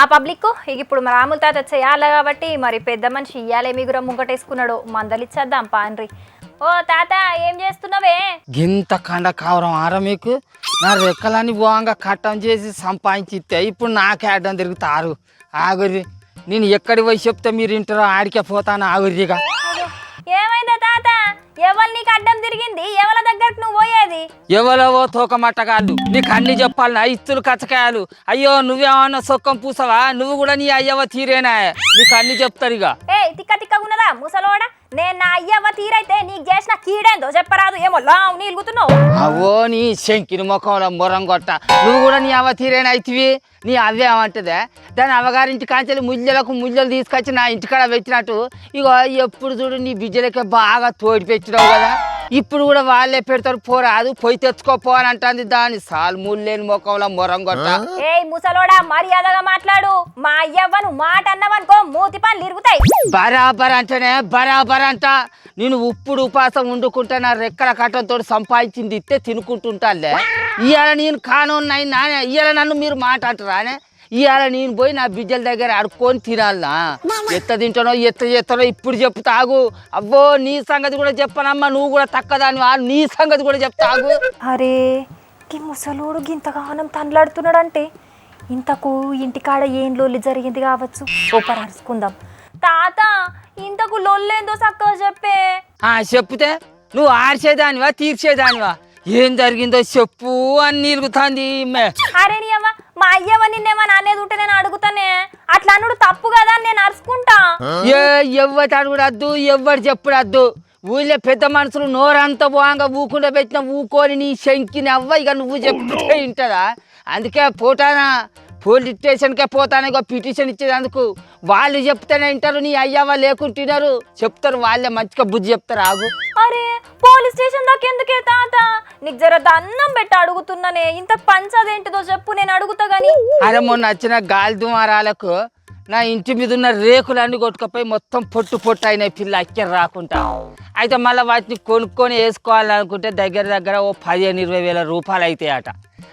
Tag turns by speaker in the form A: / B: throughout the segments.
A: ఆ పబ్లిక్ ఇప్పుడు రాముల తాత చేయాలి కాబట్టి మరి పెద్ద మనిషి ఇయ్యాలే మిగురం ముంగటేసుకున్నాడు మందలిచ్చేద్దాం పాన్రి. ఓ తాత ఏం చేస్తున్నావే?
B: గింత కండ కావరం ఆరా మీకు నా రెక్కలని పోంగా కట్టం చేసి సంపాదించితే ఇప్పుడు నాకే అడ్డం తిరుగుతారు. ఆగుర్రి, నేను ఎక్కడి పోయి చెప్తే మీరు ఇంటారో ఆడికే పోతాను. ఆగుర్రిగా
A: ఏమైందా తాత? ఎవరు నీకు అడ్డం తిరిగింది? ఎవరి దగ్గరకు నువ్వు పోయేది?
B: ఎవరవో తోకమట్టగాళ్ళు నీకు అన్ని చెప్పాలనా? ఇత్తులు కచ్చకాయలు. అయ్యో నువ్వేమన్నా సొక్కం పూసవా? నువ్వు కూడా నీ అయ్యవ తీరేనా? నీకు అన్ని చెప్తారు. ఇక
A: తిక్క తిక్కగున్నదా ముసలోడా? నేను నా అయ్యవ్వ తీరైతే నీకు చేసిన కీడేందో చెప్పరాదు. ఏమో లావు నీలుగుతున్నావు.
B: అవో నీ శంకిని ముఖంలో మొరం కొట్ట. నువ్వు కూడా నీ అవ్వ తీరేనా అయితివి? నీ అవ్వ ఏమంటదే? దాని అవ్వగారింటి కాంచెలు ముళ్ళలకు ముళ్ళలు తీసుకొచ్చి నా ఇంటికాడ పెట్టినట్టు ఇగో ఎప్పుడు చూడు నీ బిడ్డలకే బాగా తోడి పెట్టినావు కదా. ఇప్పుడు కూడా వాళ్ళే పెడతారు. పోరాదు పోయి తెచ్చుకోపో అని అంటుంది. దాని సాల్ ముళ్ళేని ముఖంలో మొరం కొట్ట.
A: ఏయ్ ముసలోడా మర్యాదగా మాట్లాడు. మా అయ్యవ్వను మాట అన్నవనుకో మూతి పనులు ఇరుగుతాయి.
B: బరాబర్ అంటేనే బరాబర్ అంట. నేను ఇప్పుడు ఉపాసం వండుకుంటా నా రెక్కల కట్టంతో సంపాదించింది ఇస్తే తినుకుంటుంటాలే. ఇవాళ నేను కానోన్నాయి నానే. ఇవాళ నన్ను మీరు మాట అంటారానే? ఇవాళ నేను పోయి నా బిడ్డల దగ్గర అడుక్కొని తినాలనా? ఎత్త తింటానో ఎత్త చేస్తానో ఇప్పుడు చెప్తాగు. అవ్వో నీ సంగతి కూడా చెప్పనమ్మా. నువ్వు కూడా తక్కదాని నీ సంగతి కూడా చెప్తాగు.
A: అరే ఈ ముసలోడు గింతగానం తనలాడుతున్నాడంటే ఇంతకు ఇంటికాడ ఏం లొల్లి జరిగింది కావచ్చు. సూపర్ అరుచుకుందాం. తాత ఇంతకు లొల్లేందో చక్కగా చెప్పే.
B: చెప్తే నువ్వు ఆర్చేదానివా తీర్చేదానివా? ఏం జరిగిందో చెప్పు అని నిలుగుతాంది.
A: అరే నీ అవ్వ మా అయ్యవ నిన్నేమని అనేది ఉంటే నేను అడుగుతానే. అట్లా అనుడు తప్పు కదా అని నేను అరుచుకుంటా.
B: ఎవ్వటి అడుగుడద్దు, ఎవ్వరు చెప్పుడద్దు. ఊళ్ళో పెద్ద మనుషులు నోరంతా పోంగా ఊకుండా పెట్టిన ఊకొని నీ శంకిని అవ్వ ఇక నువ్వు చెప్తే వింటదా? అందుకే పోతానా పోలీస్ స్టేషన్కే పోతాను. ఇక పిటిషన్ ఇచ్చేందుకు వాళ్ళు చెప్తేనే వింటారు. నీ అయ్యవ్వ లేకుంటున్నారు చెప్తారు. వాళ్ళే మంచిగా బుద్ధి చెప్తారు. ఆగు.
A: అరే పోలీస్ స్టేషన్ దాకా ఎందుకే తాత? నీకు జర అన్నం పెట్టి అడుగుతున్నానే. ఇంత పంచదేంటిదో చెప్పు నేను అడుగుతా గాని.
B: అరే మొన్న వచ్చిన గాలి దుమారాలకు నా ఇంటి మీద ఉన్న రేకులన్నీ కొట్టుకపోయి మొత్తం పొట్టు పొట్టు అయినాయి. పిల్ల అక్కర రాకుండా అయితే మళ్ళీ వాటిని కొనుక్కొని వేసుకోవాలనుకుంటే దగ్గర ఓ 15-20 వేల రూపాయలు అవుతాయి అట.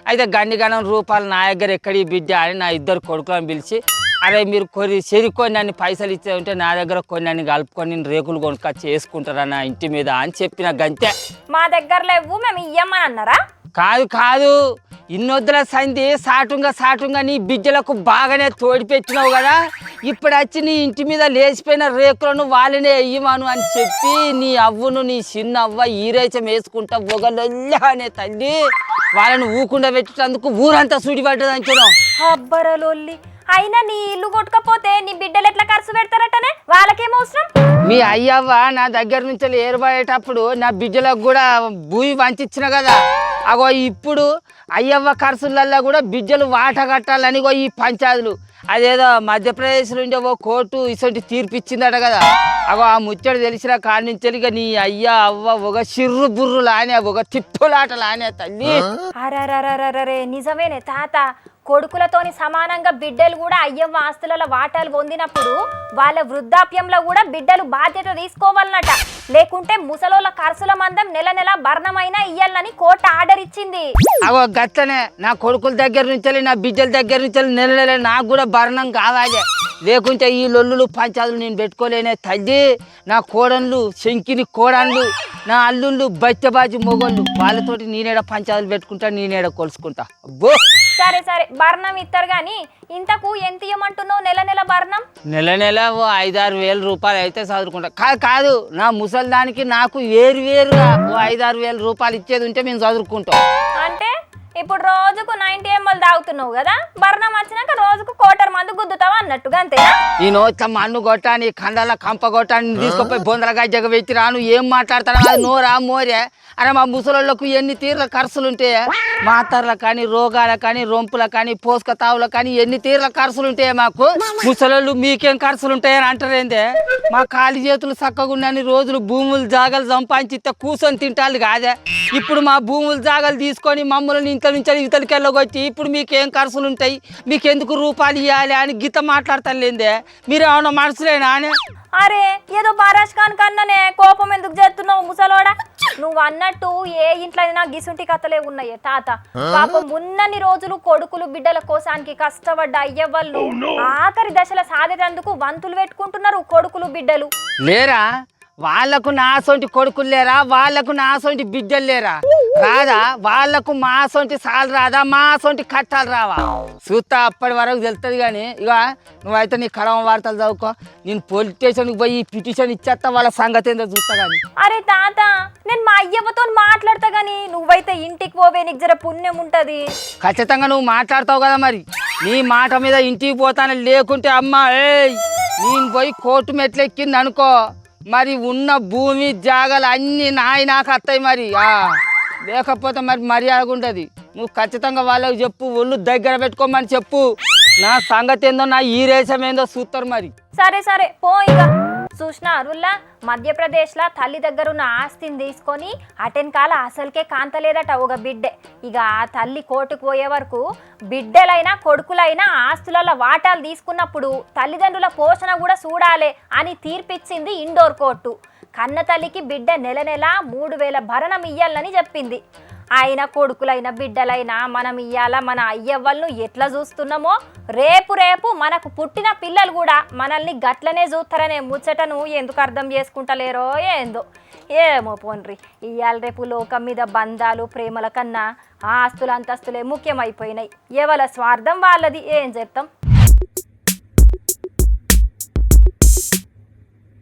B: అయితే గన్నిగనం రూపాయలు నా దగ్గర ఎక్కడి బిడ్డ అని నా ఇద్దరు కొడుకులను పిలిచి, అరే మీరు కొన్ని అన్ని పైసలు ఇచ్చే ఉంటే నా దగ్గర కొన్ని అన్ని కలుపుకొని నేను రేకులు కొనుక్కొచ్చి వేసుకుంటారా నా ఇంటి మీద అని చెప్పిన గంతే.
A: మా దగ్గర లేవు మేము ఇయ్యమని అన్నారా?
B: కాదు ఇన్నొద్దుల సంధి సాటుంగా నీ బిడ్డలకు బాగానే తోడిపెట్టినావు కదా. ఇప్పుడు వచ్చి నీ ఇంటి మీద లేచిపోయిన రేకులను వాళ్ళనే ఇయ్యమను అని చెప్పి నీ అవ్వను నీ చిన్న అవ్వ ఈరేచం వేసుకుంటా ఒగలొల్లా అనే తల్లి వాళ్ళని ఊకుండా పెట్టేందుకు ఊరంతా సుడిపడ్డది అంటున్నావు.
A: అబ్బరలోల్లి అయినా నీ ఇల్లు కొట్టుకపోతే నీ బిడ్డలు ఎట్లా ఖర్చు పెడతారటనే? వాళ్ళకేం అవసరం?
B: మీ అయ్యవ్వ నా దగ్గర నుంచి ఏర్పడేటప్పుడు నా బిడ్డలకు కూడా భూమి వంచిచ్చిన కదా. అగో ఇప్పుడు అయ్యవ్వ ఖర్చులల్లో కూడా బిడ్డలు వాట కట్టాలని ఈ పంచాయతీలు అదేదో మధ్యప్రదేశ్లో ఉండే ఓ కోర్టు ఇసొంటి తీర్పు ఇచ్చిందట కదా. అగో ఆ ముచ్చడు తెలిసిన కాడి నుంచి ఇక నీ అయ్య అవ్వ ఒక సిర్రు బుర్రులానే ఒక తిప్పులాటలానే తల్లి.
A: అరే నిజమేనే తాత. కొడుకులతోని సమానంగా బిడ్డలు కూడా అయ్యవ్వ ఆస్తుల వాటాలు పొందినప్పుడు వాళ్ళ వృద్ధాప్యంలో కూడా బిడ్డలు బాధ్యత తీసుకోవాలన్నట. లేకుంటే ముసలోళ్ళ ఖర్చుల మందం నెల భరణమైనా ఇయ్యాలని కోర్టు ఆర్డర్ ఇచ్చింది.
B: అగో గట్లనే నా కొడుకుల దగ్గర నుంచి నా బిడ్డల దగ్గర నుంచి నెల నాకు కూడా భరణం కావాలి. లేకుంటే ఈ లొల్లులు పంచాదులు నేను పెట్టుకోలేనే తల్లి. నా కోడన్లు శంకిని కోడన్లు నా అల్లుళ్ళు బచ్చబాజీ మొగోళ్ళు వాళ్ళతోటి నేనేడ పంచాదులు పెట్టుకుంటా నేనేడ కొలుసుకుంటా. అబ్బో
A: సరే భరణం ఇస్తారు గాని ఇంతకు ఎంత ఇవ్వమంటున్నావు? నెల భరణం
B: నెల ఓ 5-6 వేల రూపాయలు అయితే చదువుకుంటా. కాదు నా ముసలిదానికి నాకు వేరుగా ఓ 5-6 వేల రూపాయలు ఇచ్చేది ఉంటే మేము చదువుకుంటాం.
A: అంటే ఇప్పుడు రోజుకు 90 ml తాగుతున్నావు కదా. భరణం వచ్చినాక రోజుకు 1/4 మందు గుద్దుతావా అన్నట్టుగా అంతే.
B: ఈ నోట్ల మన్ను కొట్టాని కండల కంప కొట్టాని తీసుకుపోయి బొందల గజ్జగ పెట్టి రాను ఏం మాట్లాడతాను? అది నోరా మోరే. అరే మా ముసలోళ్ళకు ఎన్ని తీర్ల ఖర్చులు ఉంటాయా? మాతర్ల కానీ రోగాల కానీ రొంపుల కానీ పోసుక తావుల కానీ ఎన్ని తీర్ల ఖర్చులు ఉంటాయా మాకు? ముసలోళ్ళు మీకేం ఖర్చులు ఉంటాయని అంటారేందే? మా కాలి చేతులు చక్కగా ఉన్నన్ని రోజులు భూములు జాగాలు సంపాదించితే కూర్చొని తింటారు కాదే. ఇప్పుడు మా భూములు జాగాలు తీసుకొని మమ్మల్ని ఇంత నుంచి ఇవతలకి వెళ్ళగొచ్చి ఇప్పుడు మీకేం ఖర్చులు ఉంటాయి, మీకెందుకు రూపాయలు ఇవ్వాలి అని గీత మాట్లాడతాను లేదే. మీరు ఏమన్నా మనసులేనా?
A: అరే ఏదో బారాష్ ఖాన్ కన్నానే కోపం ఎందుకు చేస్తున్నావు ముసలోడా? నువ్వు అన్నట్టు ఏ ఇంట్లో అయినా గిసుంటి కథలే ఉన్నాయి తాత. పాపం ఉన్నన్ని రోజులు కొడుకులు బిడ్డల కోసానికి కష్టపడ్డ అయ్యవ్వళ్ళు ఆఖరి దశల సాధేటందుకు వంతులు పెట్టుకుంటున్నారు కొడుకులు బిడ్డలు.
B: లేరా వాళ్ళకు నా సొంటి కొడుకులు లేరా, వాళ్ళకు నా సొంటి బిడ్డలు లేరా? రాదా వాళ్ళకు మా సొంటి సాలు రాదా, మా సొంటి కట్టాలు రావా? చూస్తా అప్పటి వరకు తెలుస్తుంది. కానీ ఇక నువ్వైతే నీ కడమ వార్తలు చదువుకో, నేను పోలీస్ స్టేషన్కి పోయి పిటిషన్ ఇచ్చేస్తా, వాళ్ళ సంగతి ఏందో చూస్తా. కానీ
A: అరే తాత నేను మా అయ్యవ్వతో మాట్లాడతా గాని నువ్వైతే ఇంటికి పోవే, నీకు జర పుణ్యం ఉంటది.
B: ఖచ్చితంగా నువ్వు మాట్లాడతావు కదా, మరి నీ మాట మీద ఇంటికి పోతాను. లేకుంటే అమ్మా నేను పోయి కోర్టు మెట్లు ఎక్కింది అనుకో, మరి ఉన్న భూమి జాగాలు అన్నీ నాకు వస్తాయి. మరి లేకపోతే మరి మర్యాద ఉంటుంది. నువ్వు ఖచ్చితంగా వాళ్ళకి చెప్పు, ఒళ్ళు దగ్గర పెట్టుకోమని చెప్పు. నా సంగతి ఏందో, నా ఈ రేషం ఏందో చూస్తారు. మరి
A: సరే సరే పో. ఇక చూసినా అరుల్లా మధ్యప్రదేశ్లో తల్లి దగ్గరున్న ఆస్తిని తీసుకొని అటెన్కాల అసలుకే కాంతలేదట ఒక బిడ్డే. ఇక ఆ తల్లి కోర్టుకు పోయే వరకు బిడ్డలైనా కొడుకులైనా ఆస్తులలో వాటాలు తీసుకున్నప్పుడు తల్లిదండ్రుల పోషణ కూడా చూడాలి అని తీర్పిచ్చింది ఇండోర్ కోర్టు. కన్న తల్లికి బిడ్డ నెల నెల 3000 భరణం ఇయ్యాలని చెప్పింది. ఆయన కొడుకులైన బిడ్డలైనా మనం ఇయ్యాల మన అయ్యవ్వలను ఎట్లా చూస్తున్నామో రేపు రేపు మనకు పుట్టిన పిల్లలు కూడా మనల్ని గట్లనే చూస్తారనే ముచ్చటను ఎందుకు అర్థం చేసుకుంటలేరో ఏందో. ఏమో పోన్రి, ఇయ్యాల రేపు లోకం మీద బంధాలు ప్రేమల కన్నా ఆస్తులు అంతస్తులే ముఖ్యమైపోయినాయి. ఎవల స్వార్థం వాళ్ళది, ఏం చేస్తాం.